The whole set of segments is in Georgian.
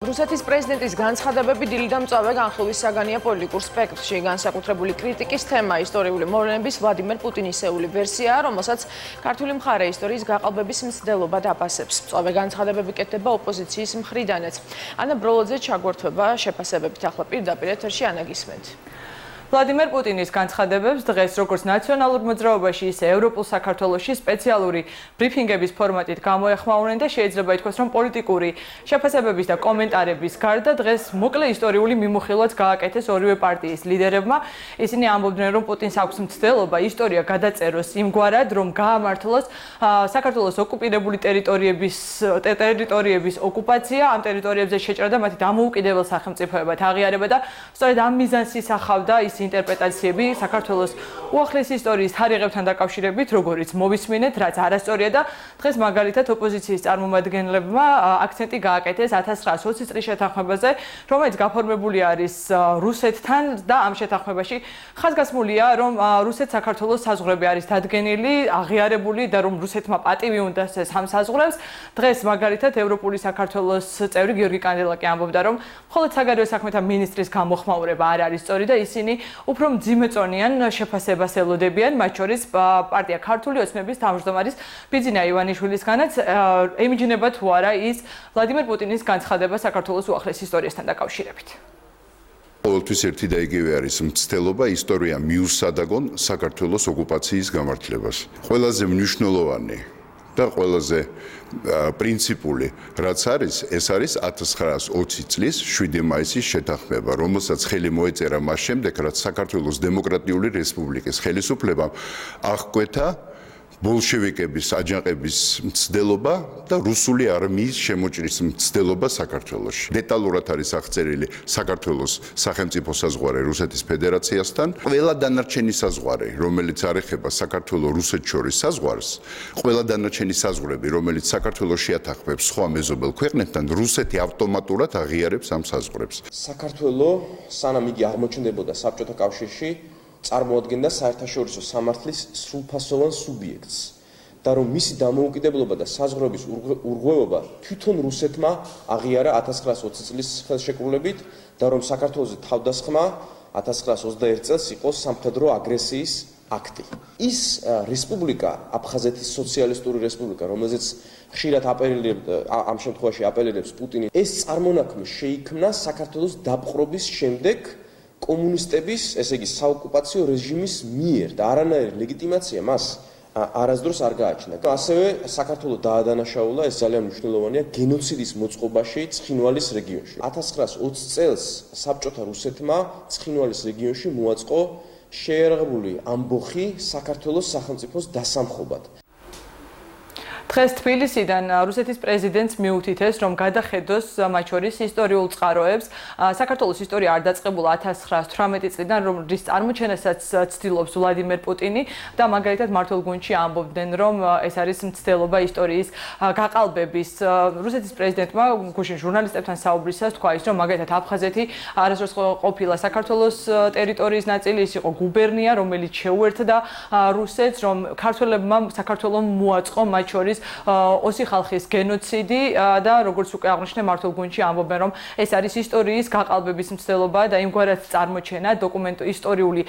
რუსეთის პრეზიდენტის განცხადებები დილიდან მწვავე განხილვის საგანია პოლიტიკურ სპექტრში განსაკუთრებული კრიტიკის თემა ისტორიული მოვლენების ვლადიმერ პუტინისეული ვერსიაა, რომელსაც ქართული მხარე ისტორიის გაყალბების მცდელობად აფასებს. მწვავე განცხადებები კეთდება ოპოზიციის მხრიდანაც. ანა ბროლოძე ჩაგვერთვება შეფასებებით, ახლა პირდაპირ ეთერში ანა გისმენთ. ვლადიმერ პუტინის განცხადებებს დღეს როგორც ნაციონალურ მოძრაობაში, ისე ევროპულ საქართველოში სპეციალური ბრიფინგების ფორმატით გამოეხმაურნენ და შეიძლება ითქვას, რომ პოლიტიკური შეფასებების და კომენტარების გარდა დღეს მოკლე ისტორიული მიმოხილვაც გააკეთეს ორივე პარტიის ლიდერებმა. ისინი ამბობდნენ, რომ პუტინს აქვს მცდელობა ისტორია გადაწეროს იმგვარად, რომ გაამართლოს საქართველოს ოკუპირებული ტერიტორიების ოკუპაცია, ამ ტერიტორიებზე შეჭრა და მათი დამოუკიდებელ სახელმწიფოებად აღიარება და სწორედ ამ მიზანს ისახავდა ის ინტერპრეტაციები საქართველოს უახლესი ისტორიის თარიღებთან დაკავშირებით, როგორიც მოვისმინეთ, რაც არასწორია და დღეს მაგალითად ოპოზიციის წარმომადგენლებმა აქცენტი გააკეთეს 1920 წლის შეთანხმებაზე, რომელიც გაფორმებული არის რუსეთთან და ამ შეთანხმებაში ხაზგასმულია, რომ რუსეთ-საქართველოს საზღვრები არის დადგენილი, აღიარებული და რომ რუსეთმა პატივი უნდა ეს ამ საზღვრებს. დღეს მაგალითად ევროპული საქართველოს წევრი გიორგი კანდელაკი ამბობდა, რომ მხოლოდ საგარეო საქმეთა მინისტრის გამოხმაურება არ არის სწორი და ისინი უფრო მძიმეწონიან შეფასებას ელოდებიან, მათ შორის პარტია ქართული ოცნების თავმჯდომარის ბიძინა ივანიშვილისგანაც ემიჯნება თუ არა ის ვლადიმერ პუტინის განცხადება საქართველოს უახლეს ისტორიასთან დაკავშირებით. ყოველთვის ერთი და იგივე არის მცდელობა ისტორია მიუსადაგონ საქართველოს ოკუპაციის გამართლებას. ყველაზე მნიშვნელოვანი და ყველაზე პრინციპული რაც არის, ეს არის 1920 წლის 7 მაისის შეთანხმება, რომელსაც ხელი მოეწერა მას შემდეგ, რაც საქართველოს დემოკრატიული რესპუბლიკის ხელისუფლებამ აღკვეთა ბოლშევიკების აჯანყების მცდელობა და რუსული არმიის შემოჭრის მცდელობა საქართველოში. დეტალურად არის აღწერილი საქართველოს სახელმწიფო საზღვარი რუსეთის ფედერაციასთან, ყველა დანარჩენი საზღვარი, რომელიც არ ეხება საქართველოს-რუსეთს შორის საზღვარს, ყველა დანარჩენი საზღვრები, რომელიც საქართველოს შეათანხმებს სხვა მეზობელ ქვეყნებთან, რუსეთი ავტომატურად აღიარებს ამ საზღვრებს. საქართველოს სანამ იგი აღმოჩნდებოდა საბჭოთა კავშირში წარმოადგენდა საერთაშორისო სამართლის სრულფასოვან სუბიექტს და რომ მისი დამოუკიდებლობა და საზღვრების ურღვევობა თვითონ რუსეთმა აღიარა 1920 წლის ხელშეკრულებით და რომ საქართველოს თავდასხმა 1921 წელს იყო სამხედრო აგრესიის აქტი. ის რესპუბლიკა, აფხაზეთის სოციალისტური რესპუბლიკა, რომელზეც ხშირად ამ შემთხვევაში აპელირებს პუტინი, ეს წარმონაქმნი შეიქმნა საქართველოს დაპყრობის შემდეგ კომუნისტების, ესე იგი საოკუპაციო რეჟიმის მიერ და არანაირი ლეგიტიმაცია მას არასდროს არ გააჩნდა. ასევე საქართველოს დაადანაშაულა, ეს ძალიან მნიშვნელოვანია, გენოციდის მოწყობაში ცხინვალის რეგიონში. 1920 წელს საბჭოთა რუსეთმა ცხინვალის რეგიონში მოაწყო შეიარაღებული ამბოხი საქართველოს სახელმწიფოს დასამხობად. დღეს თბილისიდან რუსეთის პრეზიდენტს მიუთითეს, რომ გადახედოს მათ შორის ისტორიულ წყაროებს. საქართველოს ისტორია არ დაწყებულა 1918 წლიდან, რის წარმოჩენასაც ცდილობს ვლადიმერ პუტინი და მაგალითად მართლ გუნდში ამბობდნენ, რომ ეს არის მცდელობა ისტორიის გაყალბების. რუსეთის პრეზიდენტმა გუშინ ჟურნალისტებთან საუბრისას თქვა ის, რომ მაგალითად აფხაზეთი არასდროს ყოფილა საქართველოს ტერიტორიის ნაწილი, ის იყო გუბერნია, რომელიც შეუერთდა რუსეთს, რომ ქართველებმა საქართველოს მოაწყო მათ შორის ოსი ხალხის გენოციდი და როგორც უკვე აღნიშნე მართლ გუნდში ამბობენ, რომ ეს არის ისტორიის გაყალბების მცდელობა და იმგვარად წარმოჩენა ისტორიული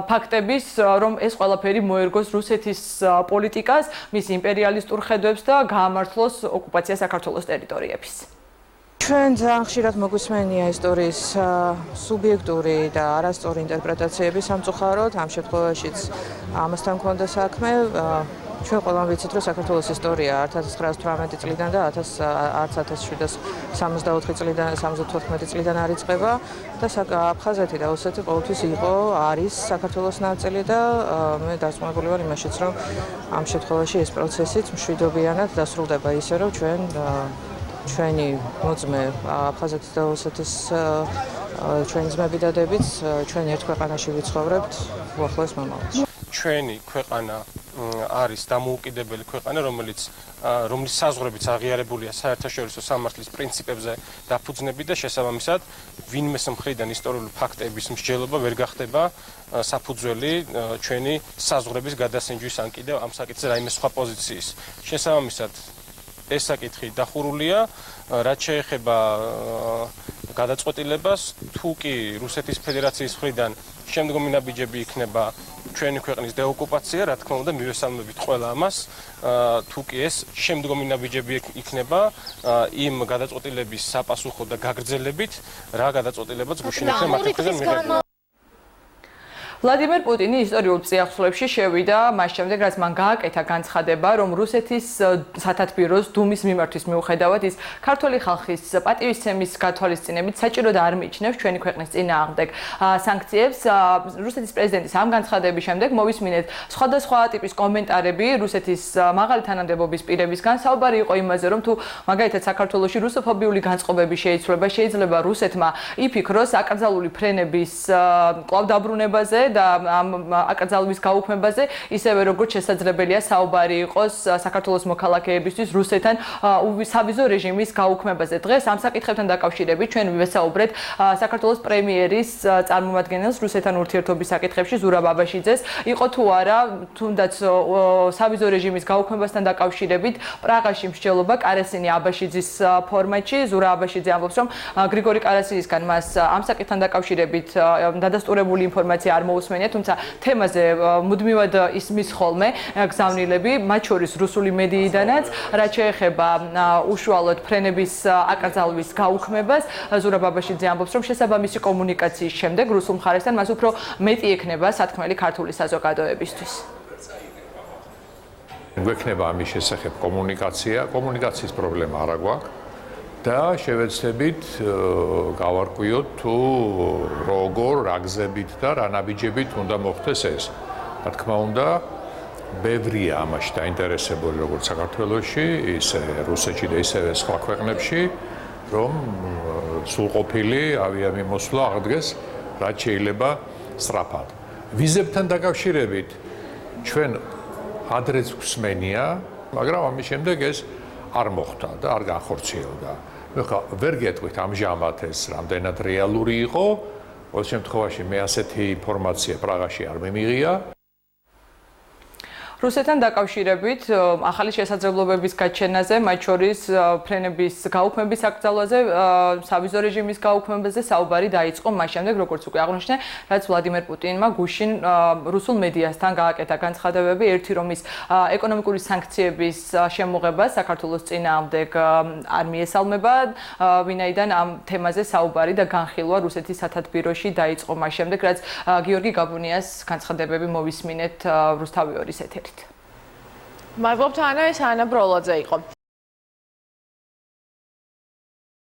ფაქტების, რომ ეს ყველაფერი მოერგოს რუსეთის პოლიტიკას, მის იმპერიალისტურ ხედვებს და გაამართლოს ოკუპაცია საქართველოს ტერიტორიების. ჩვენ ძალიან ხშირად მოგვისმენია ისტორიის სუბიექტური და არასწორი ინტერპრეტაციები სამწუხაროდ, ამ შემთხვევაშიც ამასთან მქონდა საქმე. ჩვენ ყველამ ვიცით, რომ საქართველოს ისტორია 1918 წლიდან და 1774 წლიდან არ იწყება და აფხაზეთი და ოსეთი ყოველთვის არის საქართველოს ნაწილი და მე დარწმუნებული ვარ იმაშიც, რომ ამ შემთხვევაში ეს პროცესიც მშვიდობიანად დასრულდება ისე, რომ ჩვენი მოძმე აფხაზეთის და ოსეთის ჩვენი ძმები და დებიც ჩვენ ერთ ქვეყანაში ვიცხოვრებთ უახლოეს მომავალში. ჩვენი ქვეყანა არის დამოუკიდებელი ქვეყანა, რომლის საზღვრებიც აღიარებულია საერთაშორისო სამართლის პრინციპებზე დაფუძნებით და შესაბამისად ვინმეს მხრიდან ისტორიული ფაქტების მსჯელობა ვერ გახდება საფუძველი ჩვენი საზღვრების გადასინჯვის ან კიდევ ამ საკითხზე რაიმე სხვა პოზიციის. შესაბამისად ეს საკითხი დახურულია, რაც შეეხება გადაწყვეტილებას, თუ კი რუსეთის ფედერაციის მხრიდან შემდგომი ნაბიჯები იქნება ჩვენი ქვეყნის დეოკუპაცია, რა თქმა უნდა, მივესალმებით ყველა ამას, თუ კი ეს შემდგომი ნაბიჯები იქნება იმ გადაწყვეტილების საპასუხო და გაგრძელებით, რა გადაწყვეტილებაც გუშინ იქნება მართლიდან მიღებული. ვლადიმერ პუტინი ისტორიულ წიაღისეულებში შევიდა მას შემდეგ, რაც მან გააკეთა განცხადება, რომ რუსეთის სათათბიროს დუმის მიმართვის მიუხედავად ის ქართული ხალხის პატივისცემის გათვალისწინებით საჭიროდ არ მიიჩნევს ჩვენი ქვეყნის წინააღმდეგ სანქციებს. რუსეთის პრეზიდენტის ამ განცხადების შემდეგ მოვისმინეთ სხვადასხვა ტიპის კომენტარები რუსეთის მაღალი თანამდებობის პირებისგან. საუბარი იყო იმაზე, რომ თუ მაგალითად საქართველოში რუსოფობიული განწყობები შეიძლება რუსეთმა იფიქროს აკრძალული ფრენების კვლავ დაბრუნებაზე და ამ აკრძალვის გაუქმებაზე, ისევე როგორც შესაძლებელია საუბარი იყოს საქართველოს მოქალაქეებისთვის რუსეთთან სავიზო რეჟიმის გაუქმებაზე. დღეს ამ საკითხებთან დაკავშირებით ჩვენ ვესაუბრეთ საქართველოს პრემიერის წარმომადგენელს რუსეთთან ურთიერთობის საკითხებში ზურაბ აბაშიძეს. იყო თუ არა, თუნდაც სავიზო რეჟიმის გაუქმებასთან დაკავშირებით პრაღაში მსჯელობა კარასინი აბაშიძის ფორმატში. ზურაბ აბაშიძე ამბობს, რომ გრიგორი კარასინისგან მას ამ საკითხთან დაკავშირებით დადასტურებული ინფორმაცია არ მოუსმენია, თუმცა თემაზე მუდმივად ისმის ხოლმე გზავნილები, მათ შორის რუსული მედიიდანაც, რაც შეეხება უშუალოდ ფრენების აკრძალვის გაუქმებას. ზურაბ აბაშიძე ამბობს, რომ შესაბამისი კომუნიკაციის შემდეგ რუსულ მხარესთან მას უფრო მეტი ექნება სათქმელი ქართული საზოგადოებისთვის. გვექნება ამის შესახებ კომუნიკაციის პრობლემა არ აქვს. და შევეცდებით გავარკვიოთ თუ როგორ, რა გზებით და რა ნაბიჯებით უნდა მოხდეს ეს. რა თქმა უნდა, ბევრია ამაში დაინტერესებული როგორც საქართველოში, ისე რუსეთში და ისევე სხვა ქვეყნებში, რომ სრულყოფილი ავიამიმოსვლა აღდგეს, რაც შეიძლება სწრაფად. ვიზებთან დაკავშირებით ჩვენ ადრეც გვსმენია, მაგრამ ამის შემდეგ ეს არ მოხდა და არ განხორციელდა. ვერ გეტყვით ამჟამად ეს რამდენად რეალური იყო. ყოველ შემთხვევაში მე ასეთი ინფორმაცია პრაღაში არ მიმიღია. რუსეთთან დაკავშირებით ახალი შესაძლებლობების გაჩენაზე, მათ შორის ფრენების გაუქმების აკრძალვაზე, სავიზო რეჟიმის გაუქმებაზე საუბარი დაიწყო მას შემდეგ, როგორც უკვე აღნიშნე, რაც ვლადიმერ პუტინმა გუშინ რუსულ მედიასთან გააკეთა განცხადებები, ერთი რომ ის ეკონომიკური სანქციების შემოღებას საქართველოს წინააღმდეგ არ მიესალმება, ვინაიდან ამ თემაზე საუბარი და განხილვა რუსეთის სათათბიროში დაიწყო მას შემდეგ, რაც გიორგი გაბუნიას განცხადებები მოვისმინეთ რუსთავი 2-ის ეთერით. მადლობთ ანა, ეს ანა ბროლაძე იყო.